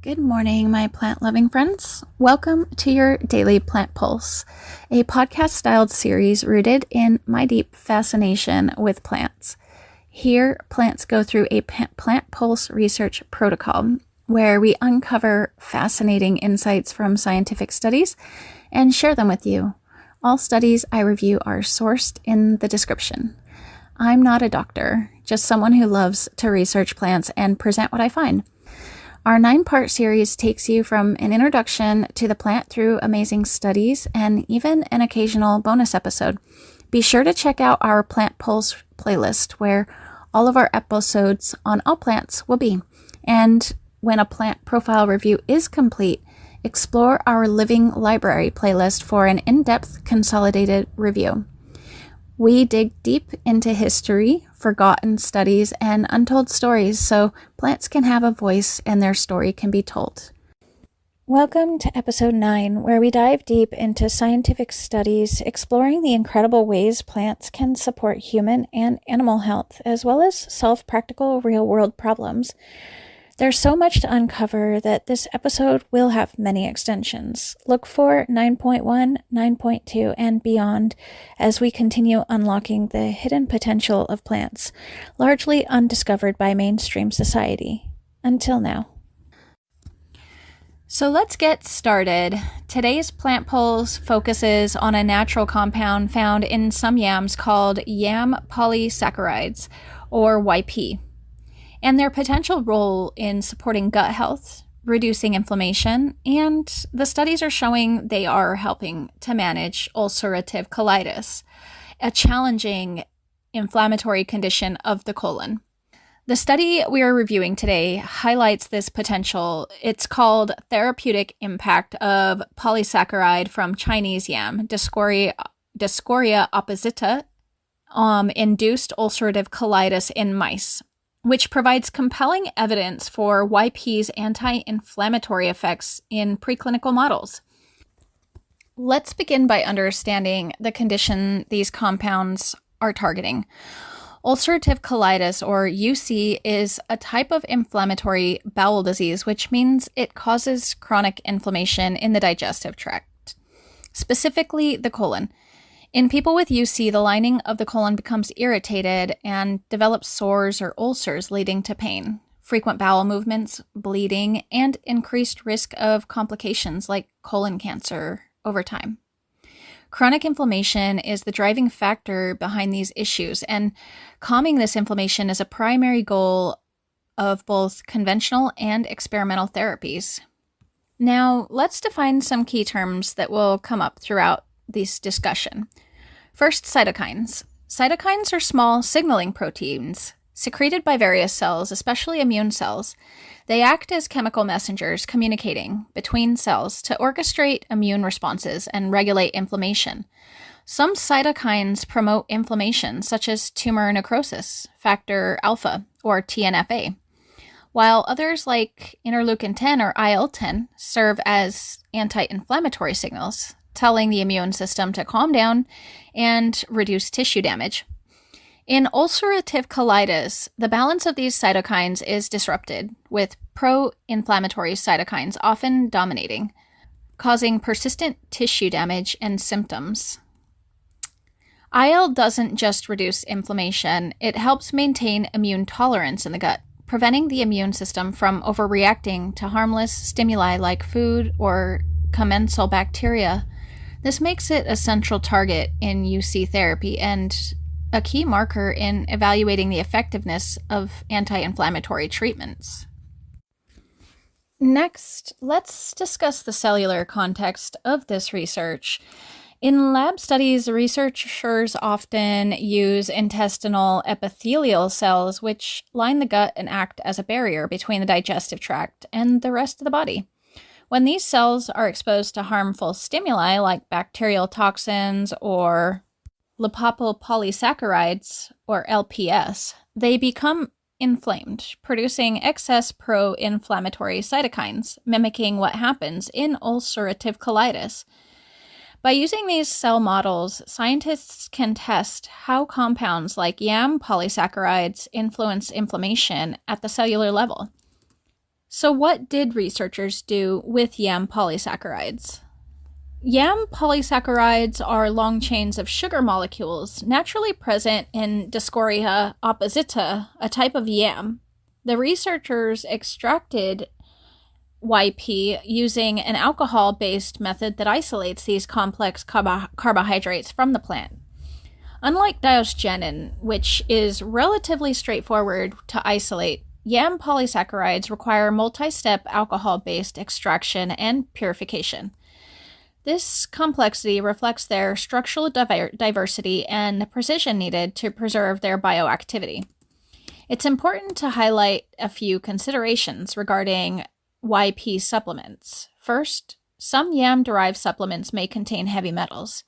Good morning, my plant-loving friends. Welcome to your Daily Plant Pulse, a podcast-styled series rooted in my deep fascination with plants. Here, plants go through a plant pulse research protocol where we uncover fascinating insights from scientific studies and share them with you. All studies I review are sourced in the description. I'm not a doctor, just someone who loves to research plants and present what I find. Our 9-part series takes you from an introduction to the plant through amazing studies and even an occasional bonus episode. Be sure to check out our Plant Pulse playlist where all of our episodes on all plants will be. And when a plant profile review is complete, explore our Living Library playlist for an in-depth consolidated review. We dig deep into history, forgotten studies, and untold stories so plants can have a voice and their story can be told. Welcome to episode 9, where we dive deep into scientific studies exploring the incredible ways plants can support human and animal health, as well as solve practical real-world problems. There's so much to uncover that this episode will have many extensions. Look for 9.1, 9.2, and beyond as we continue unlocking the hidden potential of plants, largely undiscovered by mainstream society. Until now. So let's get started. Today's plant pulse focuses on a natural compound found in some yams called yam polysaccharides, or YP, and their potential role in supporting gut health, reducing inflammation, and the studies are showing they are helping to manage ulcerative colitis, a challenging inflammatory condition of the colon. The study we are reviewing today highlights this potential. It's called Therapeutic Impact of Polysaccharide from Chinese Yam, Dioscorea opposita, induced ulcerative colitis in mice, which provides compelling evidence for YP's anti-inflammatory effects in preclinical models. Let's begin by understanding the condition these compounds are targeting. Ulcerative colitis, or UC, is a type of inflammatory bowel disease, which means it causes chronic inflammation in the digestive tract, specifically the colon. In people with UC, the lining of the colon becomes irritated and develops sores or ulcers, leading to pain, frequent bowel movements, bleeding, and increased risk of complications like colon cancer over time. Chronic inflammation is the driving factor behind these issues, and calming this inflammation is a primary goal of both conventional and experimental therapies. Now, let's define some key terms that will come up throughout this discussion. First, cytokines. Cytokines are small signaling proteins secreted by various cells, especially immune cells. They act as chemical messengers communicating between cells to orchestrate immune responses and regulate inflammation. Some cytokines promote inflammation, such as tumor necrosis, factor alpha, or TNFA, while others like interleukin 10 or IL-10 serve as anti-inflammatory signals, telling the immune system to calm down and reduce tissue damage. In ulcerative colitis, the balance of these cytokines is disrupted, with pro-inflammatory cytokines often dominating, causing persistent tissue damage and symptoms. IL doesn't just reduce inflammation, it helps maintain immune tolerance in the gut, preventing the immune system from overreacting to harmless stimuli like food or commensal bacteria. This makes it a central target in UC therapy and a key marker in evaluating the effectiveness of anti-inflammatory treatments. Next, let's discuss the cellular context of this research. In lab studies, researchers often use intestinal epithelial cells, which line the gut and act as a barrier between the digestive tract and the rest of the body. When these cells are exposed to harmful stimuli like bacterial toxins or lipopolysaccharides, or LPS, they become inflamed, producing excess pro-inflammatory cytokines, mimicking what happens in ulcerative colitis. By using these cell models, scientists can test how compounds like yam polysaccharides influence inflammation at the cellular level. So what did researchers do with yam polysaccharides? Yam polysaccharides are long chains of sugar molecules naturally present in Dioscorea opposita, a type of yam. The researchers extracted YP using an alcohol-based method that isolates these complex carbohydrates from the plant. Unlike diosgenin, which is relatively straightforward to isolate, yam polysaccharides require multi-step alcohol-based extraction and purification. This complexity reflects their structural diversity and the precision needed to preserve their bioactivity. It's important to highlight a few considerations regarding YP supplements. First, some yam-derived supplements may contain heavy metals,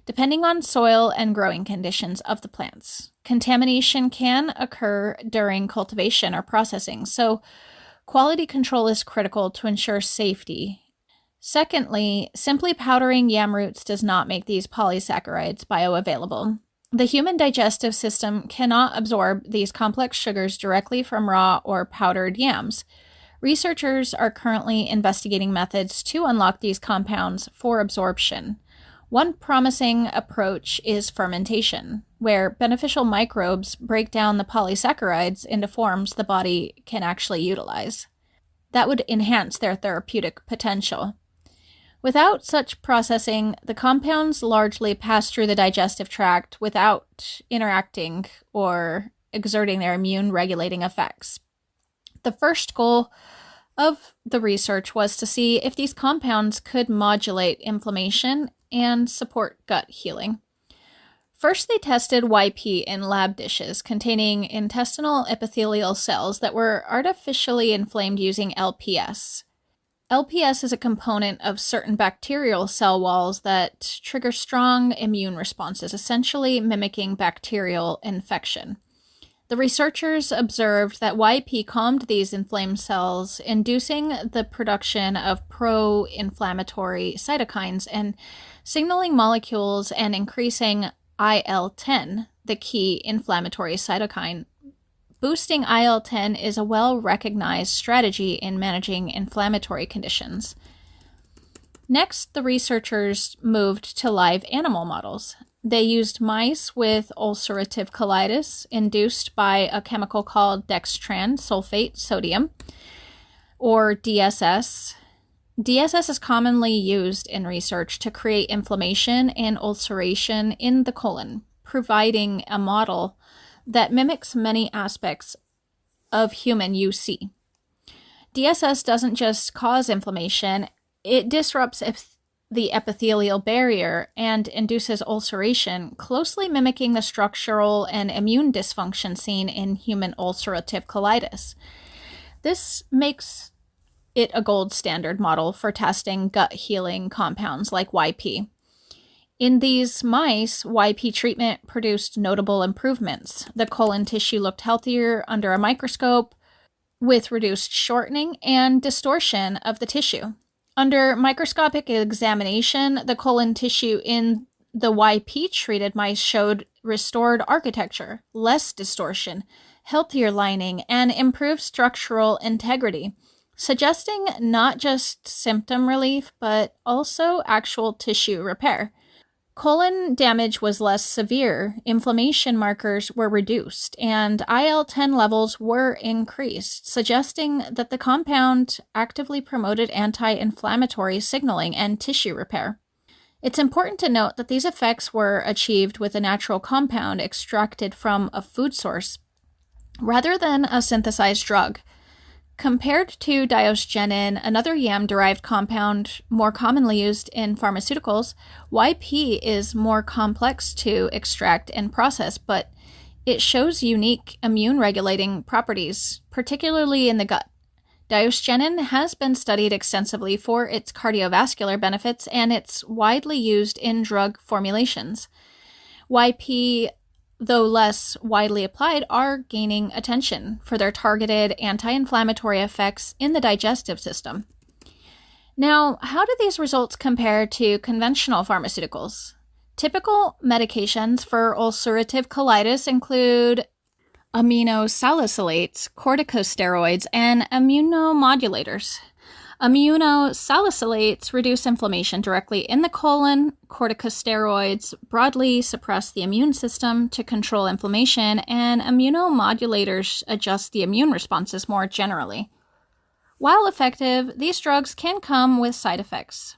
depending on soil and growing conditions of the plants. Contamination can occur during cultivation or processing, so quality control is critical to ensure safety. Secondly, simply powdering yam roots does not make these polysaccharides bioavailable. The human digestive system cannot absorb these complex sugars directly from raw or powdered yams. Researchers are currently investigating methods to unlock these compounds for absorption. One promising approach is fermentation, where beneficial microbes break down the polysaccharides into forms the body can actually utilize. That would enhance their therapeutic potential. Without such processing, the compounds largely pass through the digestive tract without interacting or exerting their immune-regulating effects. The first goal of the research was to see if these compounds could modulate inflammation and support gut healing. First, they tested YP in lab dishes containing intestinal epithelial cells that were artificially inflamed using LPS. LPS is a component of certain bacterial cell walls that trigger strong immune responses, essentially mimicking bacterial infection. The researchers observed that YP calmed these inflamed cells, inducing the production of pro-inflammatory cytokines and signaling molecules and increasing IL-10, the key inflammatory cytokine. Boosting IL-10 is a well-recognized strategy in managing inflammatory conditions. Next, the researchers moved to live animal models. They used mice with ulcerative colitis induced by a chemical called dextran sulfate sodium, or DSS. DSS is commonly used in research to create inflammation and ulceration in the colon, providing a model that mimics many aspects of human UC. DSS doesn't just cause inflammation, it disrupts the epithelial barrier and induces ulceration, closely mimicking the structural and immune dysfunction seen in human ulcerative colitis. This makes it a gold standard model for testing gut healing compounds like YP. In these mice, YP treatment produced notable improvements. The colon tissue looked healthier under a microscope, with reduced shortening and distortion of the tissue. Under microscopic examination, the colon tissue in the YP-treated mice showed restored architecture, less distortion, healthier lining, and improved structural integrity, suggesting not just symptom relief, but also actual tissue repair. Colon damage was less severe, inflammation markers were reduced, and IL-10 levels were increased, suggesting that the compound actively promoted anti-inflammatory signaling and tissue repair. It's important to note that these effects were achieved with a natural compound extracted from a food source, rather than a synthesized drug. Compared to diosgenin, another yam-derived compound more commonly used in pharmaceuticals, YP is more complex to extract and process, but it shows unique immune-regulating properties, particularly in the gut. Diosgenin has been studied extensively for its cardiovascular benefits, and it's widely used in drug formulations. YP, though less widely applied, are gaining attention for their targeted anti-inflammatory effects in the digestive system. Now, how do these results compare to conventional pharmaceuticals? Typical medications for ulcerative colitis include aminosalicylates, corticosteroids, and immunomodulators. Aminosalicylates reduce inflammation directly in the colon. Corticosteroids broadly suppress the immune system to control inflammation, and immunomodulators adjust the immune responses more generally. While effective, these drugs can come with side effects,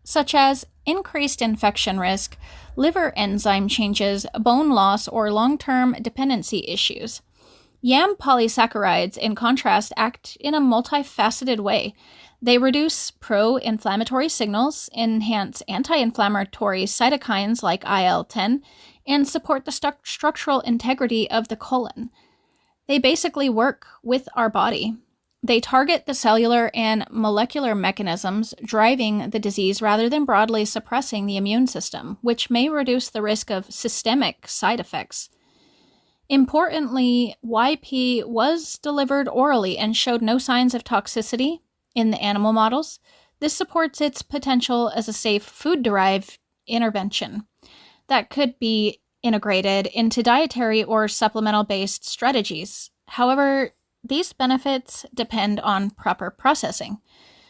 such as increased infection risk, liver enzyme changes, bone loss, or long-term dependency issues. Yam polysaccharides, in contrast, act in a multifaceted way. They reduce pro-inflammatory signals, enhance anti-inflammatory cytokines like IL-10, and support the structural integrity of the colon. They basically work with our body. They target the cellular and molecular mechanisms driving the disease rather than broadly suppressing the immune system, which may reduce the risk of systemic side effects. Importantly, YP was delivered orally and showed no signs of toxicity in the animal models. This supports its potential as a safe food-derived intervention that could be integrated into dietary or supplemental-based strategies. However, these benefits depend on proper processing.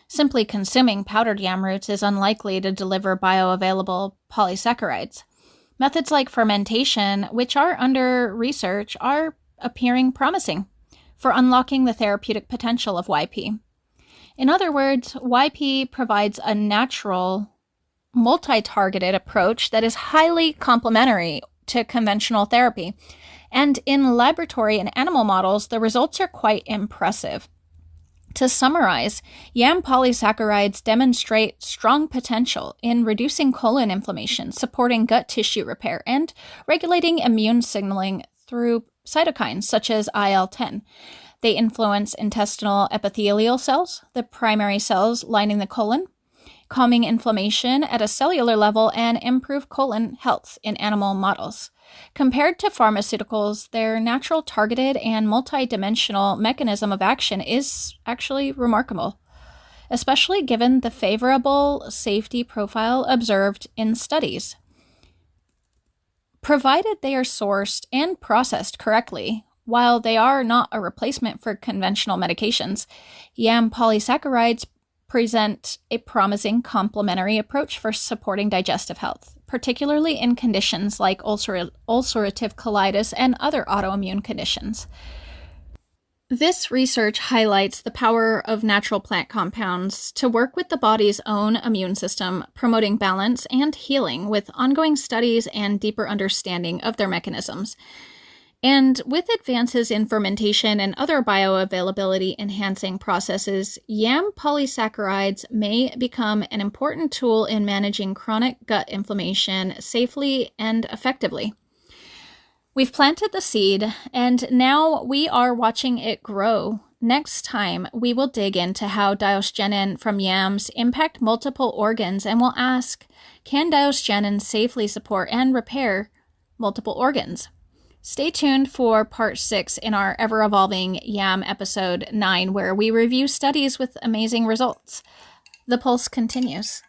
Simply consuming powdered yam roots is unlikely to deliver bioavailable polysaccharides. Methods like fermentation, which are under research, are appearing promising for unlocking the therapeutic potential of YP. In other words, YP provides a natural, multi-targeted approach that is highly complementary to conventional therapy. And in laboratory and animal models, the results are quite impressive. To summarize, yam polysaccharides demonstrate strong potential in reducing colon inflammation, supporting gut tissue repair, and regulating immune signaling through cytokines such as IL-10. They influence intestinal epithelial cells, the primary cells lining the colon, calming inflammation at a cellular level, and improve colon health in animal models. Compared to pharmaceuticals, their natural targeted and multidimensional mechanism of action is actually remarkable, especially given the favorable safety profile observed in studies. Provided they are sourced and processed correctly, while they are not a replacement for conventional medications, yam polysaccharides present a promising complementary approach for supporting digestive health, particularly in conditions like ulcerative colitis and other autoimmune conditions. This research highlights the power of natural plant compounds to work with the body's own immune system, promoting balance and healing with ongoing studies and deeper understanding of their mechanisms. And with advances in fermentation and other bioavailability enhancing processes, yam polysaccharides may become an important tool in managing chronic gut inflammation safely and effectively. We've planted the seed, and now we are watching it grow. Next time, we will dig into how diosgenin from yams impact multiple organs, and we'll ask, can diosgenin safely support and repair multiple organs? Stay tuned for part 6 in our ever-evolving YAM episode 9, where we review studies with amazing results. The pulse continues.